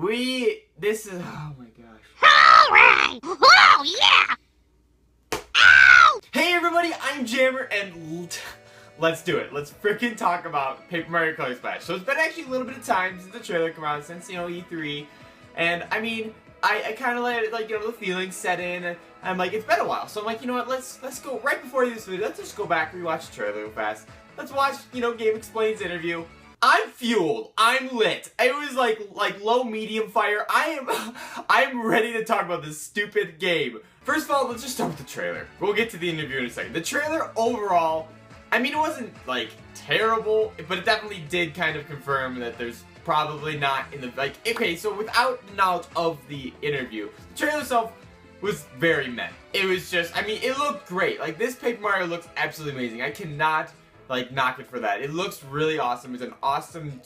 This is, oh my gosh. Alright! Oh, yeah! Ow! Hey everybody, I'm Jammer, and let's do it. Let's freaking talk about Paper Mario Color Splash. So it's been actually a little bit of time since the trailer came out, since, E3, and I mean, I kind of let it, the feelings set in, and I'm like, it's been a while, so I'm like, you know what, let's go, right before this video, let's just go back, rewatch the trailer real fast. Let's watch, Game Explain's interview. I'm fueled. I'm lit. It was like low medium fire. I'm ready to talk about this stupid game. First of all, let's just start with the trailer. We'll get to the interview in a second. The trailer overall, I mean, it wasn't like terrible, but it definitely did kind of confirm that there's probably not in the okay, so without knowledge of the interview, the trailer itself was very meh. It was just, I mean, it looked great. Like, this Paper Mario looks absolutely amazing. I cannot knock it for that. It looks really awesome. It's an awesome,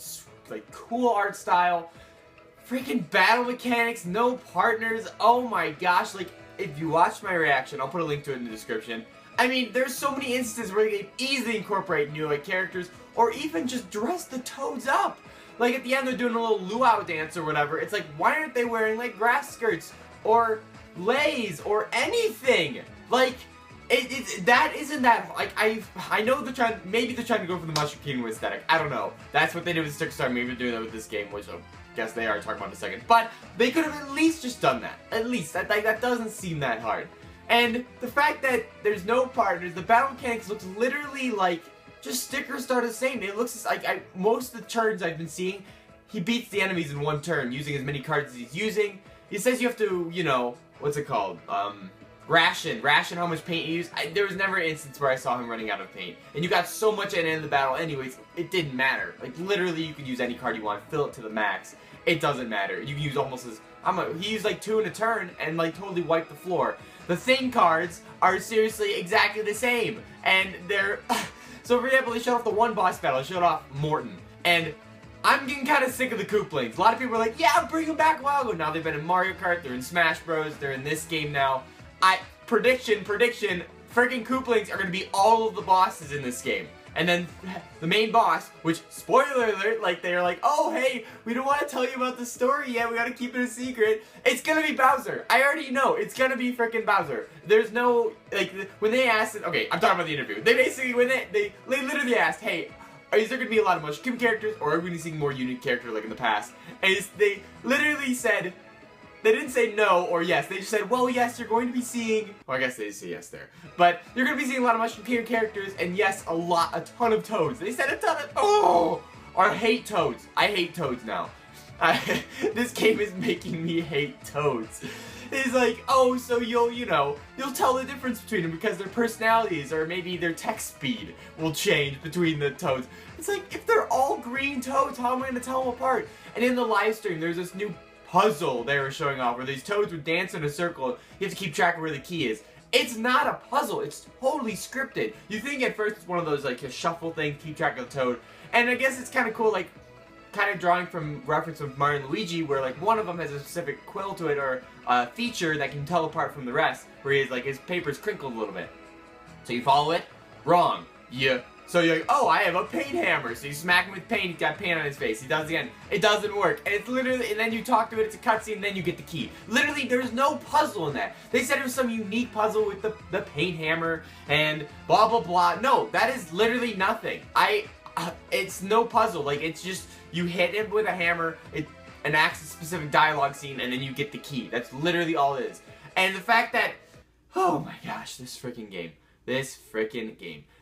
cool art style. Freaking battle mechanics, no partners. Oh my gosh, if you watch my reaction, I'll put a link to it in the description. I mean, there's so many instances where they can easily incorporate new, characters, or even just dress the Toads up. Like, at the end, they're doing a little luau dance or whatever. It's like, why aren't they wearing, grass skirts, or leis, or anything? That isn't that, I know maybe they're trying to go for the Mushroom Kingdom aesthetic. I don't know. That's what they did with Stick Star. Maybe they're doing that with this game, which I guess they are talking about in a second. But they could have at least just done that. At least. That doesn't seem that hard. And the fact that there's no partners, the battle mechanics looks literally like just stickers are the same. It looks like most of the turns I've been seeing, he beats the enemies in one turn using as many cards as he's using. He says you have to, what's it called? Ration how much paint you use. There was never an instance where I saw him running out of paint. And you got so much at the end of the battle anyways, it didn't matter. Literally, you could use any card you want, fill it to the max. It doesn't matter. You can use almost as, he used 2 in a turn and totally wiped the floor. The thing cards are seriously exactly the same. And they're, so for example, they showed off the one boss battle, they showed off Morton. And I'm getting kind of sick of the Koopalings. A lot of people are like, yeah, bring them back a while ago. Now they've been in Mario Kart, they're in Smash Bros, they're in this game now. Prediction, freaking Koopalings are going to be all of the bosses in this game. And then the main boss, which, spoiler alert, they're like, oh, hey, we don't want to tell you about the story yet, we got to keep it a secret. It's going to be Bowser. I already know. It's going to be freaking Bowser. There's no, when they asked, okay, I'm talking about the interview. They basically, they literally asked, hey, is there going to be a lot of Mushroom Kingdom characters, or are we going to see more unique characters like in the past? And they literally said, they didn't say no or yes. They just said, well, yes, you're going to be seeing... Well, I guess they did say yes there. But you're going to be seeing a lot of Mushroom Kingdom characters, and yes, a ton of Toads. They said a ton of... Oh! I hate Toads. I hate Toads now. This game is making me hate Toads. It's like, oh, so you'll tell the difference between them because their personalities or maybe their text speed will change between the Toads. It's like, if they're all green Toads, how am I going to tell them apart? And in the live stream, there's this new puzzle they were showing off where these Toads would dance in a circle. You have to keep track of where the key is. It's not a puzzle. It's totally scripted. You think at first it's one of those a shuffle thing, keep track of the Toad. And I guess it's kind of cool, kind of drawing from reference with Mario and Luigi, where one of them has a specific quill to it or a feature that can tell apart from the rest, where his paper's crinkled a little bit. So you follow it? Wrong. So you're like, oh, I have a paint hammer. So you smack him with paint, he's got paint on his face. He does it again. It doesn't work. And it's literally, and then you talk to it, it's a cutscene, and then you get the key. Literally, there's no puzzle in that. They said it was some unique puzzle with the paint hammer and blah, blah, blah. No, that is literally nothing. It's no puzzle. It's just, you hit him with a hammer, it enacts a specific dialogue scene, and then you get the key. That's literally all it is. And the fact that, oh my gosh, this freaking game.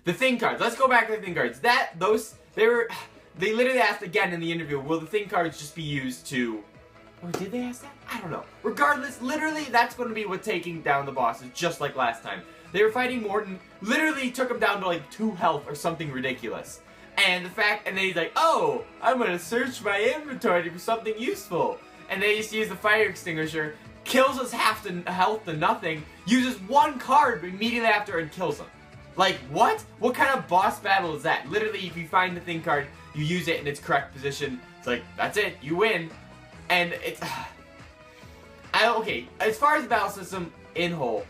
The thing cards. Let's go back to the thing cards. They literally asked again in the interview, will the thing cards just be used to... Or did they ask that? I don't know. Regardless, literally, that's going to be what's taking down the bosses, just like last time. They were fighting Morton, literally took him down to 2 health or something ridiculous. And then he's like, oh, I'm going to search my inventory for something useful. And they just use the fire extinguisher, kills us half the health to nothing, uses 1 card immediately after and kills him. What? What kind of boss battle is that? Literally, if you find the thing card, you use it in its correct position, it's that's it, you win. And it's... okay, as far as the battle system in whole,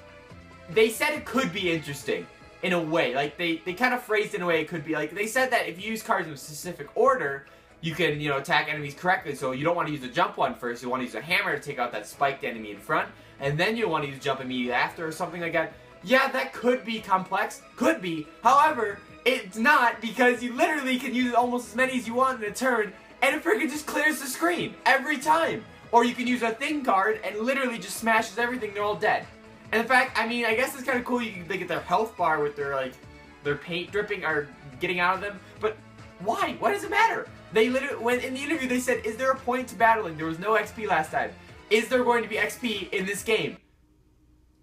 they said it could be interesting. In a way, they kind of phrased it in a way it could be, they said that if you use cards in a specific order, you can, attack enemies correctly. So you don't want to use the jump one first. You want to use a hammer to take out that spiked enemy in front, and then you want to use jump immediately after or something like that. Yeah, that could be complex. Could be. However, it's not, because you literally can use almost as many as you want in a turn, and it freaking just clears the screen every time. Or you can use a thing card and literally just smashes everything. They're all dead. And in fact, I mean, I guess it's kind of cool. They get their health bar with their paint dripping or getting out of them. But why? Why does it matter? They literally, in the interview, they said, "Is there a point to battling? There was no XP last time. Is there going to be XP in this game?"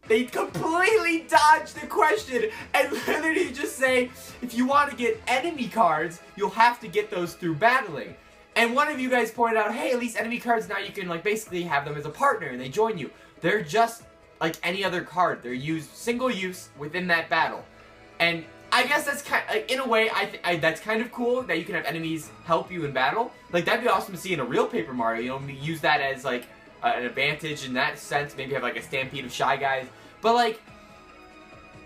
They completely dodged the question and literally just say, if you want to get enemy cards, you'll have to get those through battling. And one of you guys pointed out, hey, at least enemy cards now you can basically have them as a partner and they join you. They're just like any other card. They're used single use within that battle. And I guess that's kind of, in a way, that's kind of cool that you can have enemies help you in battle. Like, that'd be awesome to see in a real Paper Mario. Use that as an advantage in that sense. Maybe have a stampede of Shy Guys. But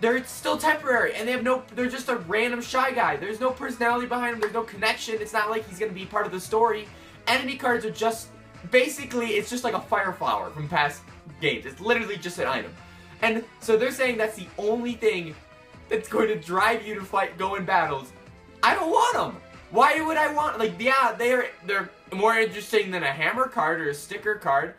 they're still temporary, and they're just a random Shy Guy. There's no personality behind them. There's no connection. It's not like he's gonna be part of the story. Enemy cards are just, basically, it's just like a fire flower from past games. It's literally just an item. And so they're saying that's the only thing that's going to drive you to go in battles. I don't want them. Why would I want, yeah, they're more interesting than a hammer card or a sticker card,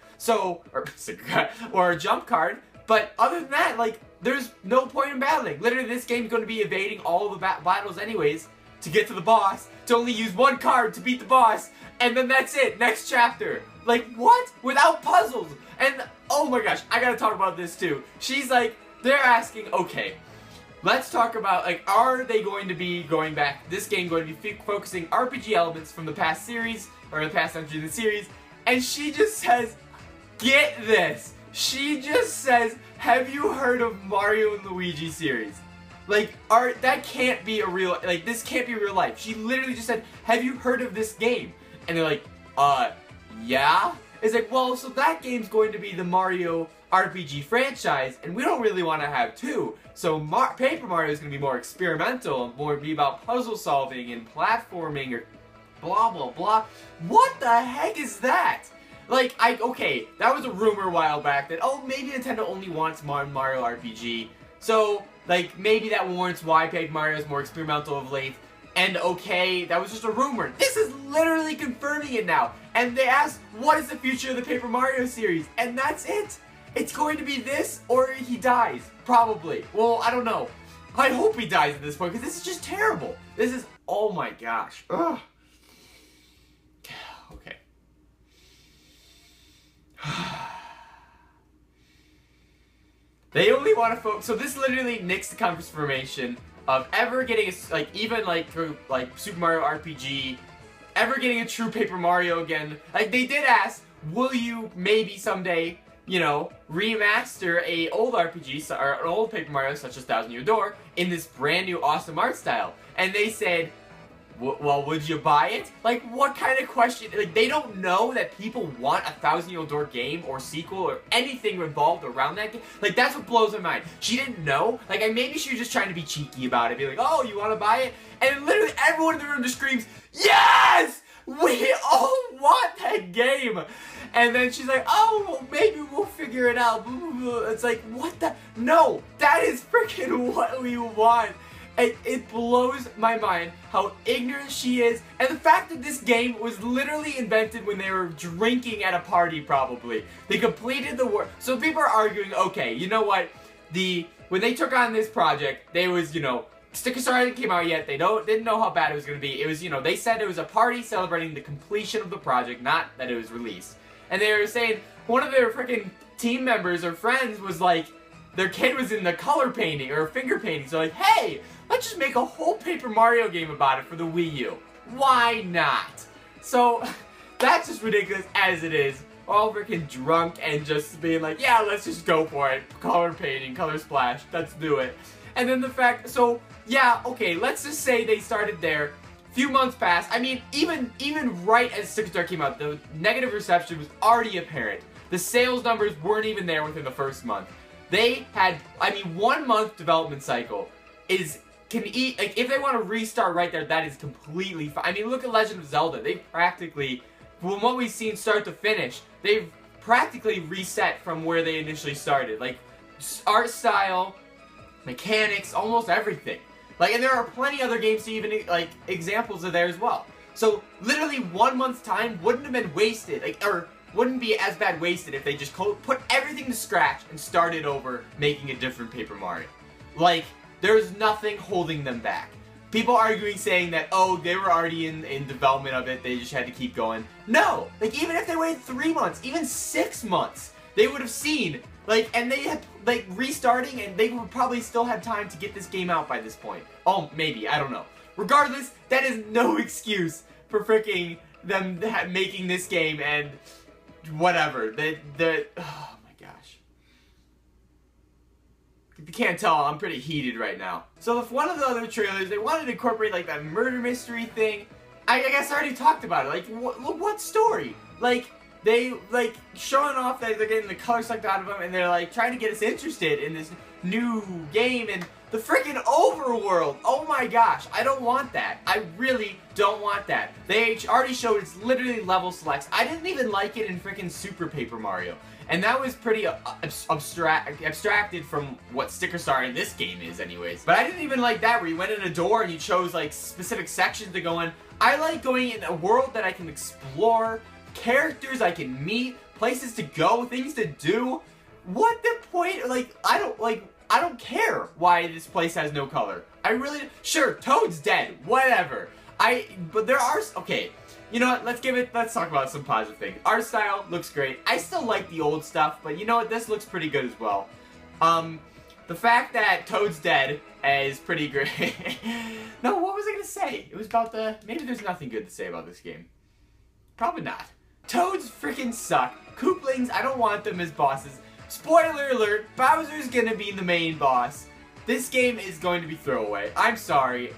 or a jump card, but other than that, there's no point in battling. Literally, this game's going to be evading all the battles anyways to get to the boss, to only use one card to beat the boss, and then that's it, next chapter. What? Without puzzles. And, oh my gosh, I gotta talk about this too. She's they're asking, okay, let's talk about, are they going to be going back, this game going to be focusing RPG elements from the past series, or the past entry in the series, and she just says, get this, she just says, have you heard of Mario and Luigi series? That can't be a real, this can't be real life. She literally just said, have you heard of this game? And they're yeah? It's well, so that game's going to be the Mario RPG franchise, and we don't really want to have two. So Paper Mario is going to be more experimental, and more be about puzzle solving and platforming, or blah blah blah. What the heck is that? Okay, that was a rumor a while back that, oh, maybe Nintendo only wants Mario RPG. So, maybe that warrants why Paper Mario is more experimental of late. And okay, that was just a rumor. This is literally confirming it now. And they asked, what is the future of the Paper Mario series? And that's it. It's going to be this, or he dies. Probably. Well, I don't know. I hope he dies at this point, because this is just terrible. This is, oh my gosh. Ugh. Okay. They only want to focus. So this literally nicks the confirmation of ever getting even through Super Mario RPG, ever getting a true Paper Mario again. They did ask, will you maybe someday, remaster a old RPG or an old Paper Mario such as Thousand Year Door in this brand new awesome art style? And they said, well, would you buy it? What kind of question? They don't know that people want a Thousand Year Door game or sequel or anything involved around that game. That's what blows my mind. She didn't know. Maybe she was just trying to be cheeky about it. Be like, oh, you want to buy it? And literally everyone in the room just screams, yes! We all want that game! And then she's like, oh, well, maybe we'll figure it out. It's what the? No! That is freaking what we want! It blows my mind how ignorant she is, and the fact that this game was literally invented when they were drinking at a party, probably. They completed the work. So people are arguing, okay, you know what? When they took on this project, they was, Sticker Star hadn't came out yet. They didn't know how bad it was going to be. It was, they said it was a party celebrating the completion of the project, not that it was released. And they were saying one of their freaking team members or friends was their kid was in the color painting or finger painting. So hey, let's just make a whole Paper Mario game about it for the Wii U. Why not? So that's just ridiculous as it is. All freaking drunk and just being yeah, let's just go for it. Color painting, color splash, let's do it. And then the fact, so yeah, okay, let's just say they started there. Few months passed. I mean, even right as Sticker Star came out, the negative reception was already apparent. The sales numbers weren't even there within the first month. They had, 1 month development cycle is can eat, like, if they want to restart right there, that is completely fine. I mean, look at Legend of Zelda. They practically, from what we've seen start to finish, they've practically reset from where they initially started. Like, art style, mechanics, almost everything. Like, and there are plenty other games to even, like, examples of there as well. So, literally 1 month's time wouldn't have been wasted, like, or wouldn't be as bad wasted if they just put everything to scratch and started over making a different Paper Mario. Like, there's nothing holding them back. People arguing saying that, oh, they were already in development of it, they just had to keep going. No! Like, even if they waited 3 months, even 6 months, they would have seen, like, and they had, like, restarting, and they would probably still have time to get this game out by this point. Oh, maybe, I don't know. Regardless, that is no excuse for freaking them making this game and whatever. Oh my gosh. If you can't tell, I'm pretty heated right now. So if one of the other trailers, they wanted to incorporate like that murder mystery thing, I guess I already talked about it. Like, what story? Like, they, like, showing off that they're getting the color sucked out of them, and they're, like, trying to get us interested in this new game, and the freaking Overworld. Oh my gosh, I don't want that. I really don't want that. They already showed it's literally level selects. I didn't even like it in freaking Super Paper Mario. And that was pretty abstracted from what Sticker Star in this game is anyways. But I didn't even like that, where you went in a door and you chose, like, specific sections to go in. I like going in a world that I can explore, characters I can meet, places to go, things to do. What the point? Like, I don't care why this place has no color. I really, sure, Toad's dead, whatever. But there are, okay, you know what, let's talk about some positive things. Art style looks great. I still like the old stuff, but you know what, this looks pretty good as well. The fact that Toad's dead is pretty great. No, what was I gonna say? It was about maybe there's nothing good to say about this game. Probably not. Toads freaking suck. Kooplings, I don't want them as bosses. Spoiler alert, Bowser's gonna be the main boss. This game is going to be throwaway. I'm sorry.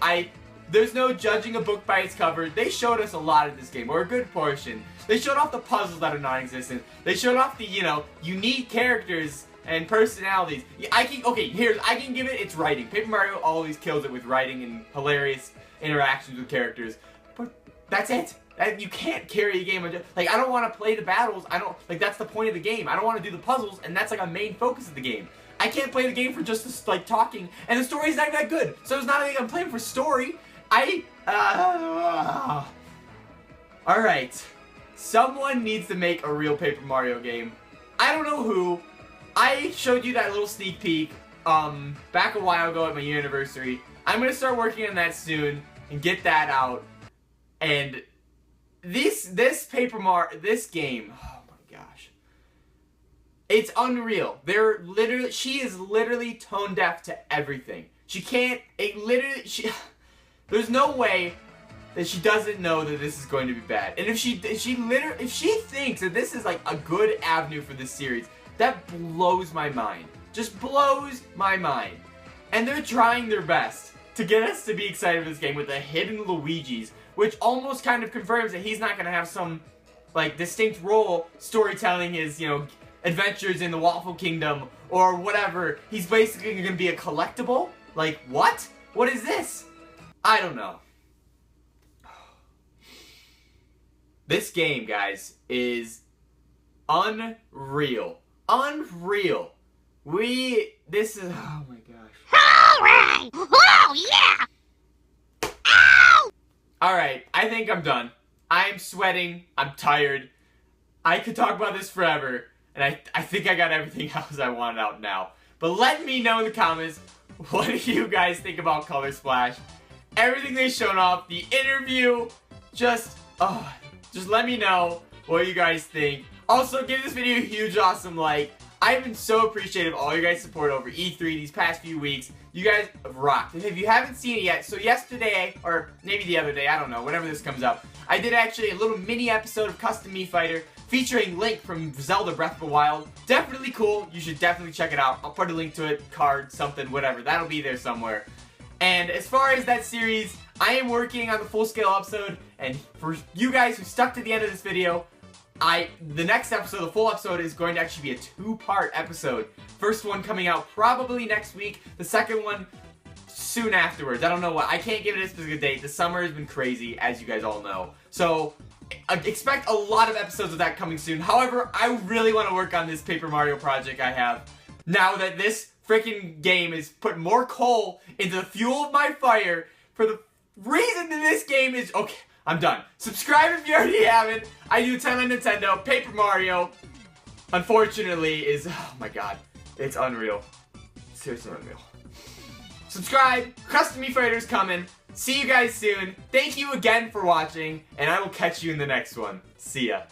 There's no judging a book by its cover. They showed us a lot of this game, or a good portion. They showed off the puzzles that are non-existent. They showed off the, you know, unique characters and personalities. I can give it its writing. Paper Mario always kills it with writing and hilarious interactions with characters. But that's it. You can't carry a game. Like, I don't want to play the battles. That's the point of the game. I don't want to do the puzzles, and that's like a main focus of the game. I can't play the game for just this, like, talking, and the story's not that good. So it's not like I'm playing for story. Alright. Someone needs to make a real Paper Mario game. I don't know who. I showed you that little sneak peek, back a while ago at my anniversary. I'm gonna start working on that soon, and get that out. And this game, oh my gosh. It's unreal. She is literally tone deaf to everything. There's no way that she doesn't know that this is going to be bad. And if she thinks that this is like a good avenue for this series, that blows my mind. Just blows my mind. And they're trying their best to get us to be excited for this game with the hidden Luigis, which almost kind of confirms that he's not going to have some, like, distinct role storytelling his, you know, adventures in the Waffle Kingdom or whatever. He's basically going to be a collectible? Like, what? What is this? I don't know. This game, guys, is unreal. Unreal. This is, oh my gosh. Alright! Oh, yeah! Ow! Alright, I think I'm done. I'm sweating. I'm tired. I could talk about this forever. And I think I got everything else I wanted out now. But let me know in the comments, what do you guys think about Color Splash? Everything they've shown off, the interview, just let me know what you guys think. Also, give this video a huge awesome like. I've been so appreciative of all your guys' support over E3 these past few weeks. You guys have rocked. And if you haven't seen it yet, so yesterday, or maybe the other day, I don't know, whenever this comes up, I did actually a little mini episode of Custom Mii Fighter featuring Link from Zelda Breath of the Wild. Definitely cool. You should definitely check it out. I'll put a link to it, card, something, whatever. That'll be there somewhere. And as far as that series, I am working on the full-scale episode, and for you guys who stuck to the end of this video, the next episode, the full episode, is going to actually be a 2-part episode. First one coming out probably next week. The second one soon afterwards. I don't know what. I can't give it a specific date. The summer has been crazy, as you guys all know. So, expect a lot of episodes of that coming soon. However, I really want to work on this Paper Mario project I have. Now that this freaking game is putting more coal into the fuel of my fire, for the reason that this game is... Okay, I'm done. Subscribe if you already haven't. I do 10 on Nintendo. Paper Mario, unfortunately, is... Oh my god. It's unreal. Seriously unreal. Subscribe. Custom Mii Fighters coming. See you guys soon. Thank you again for watching, and I will catch you in the next one. See ya.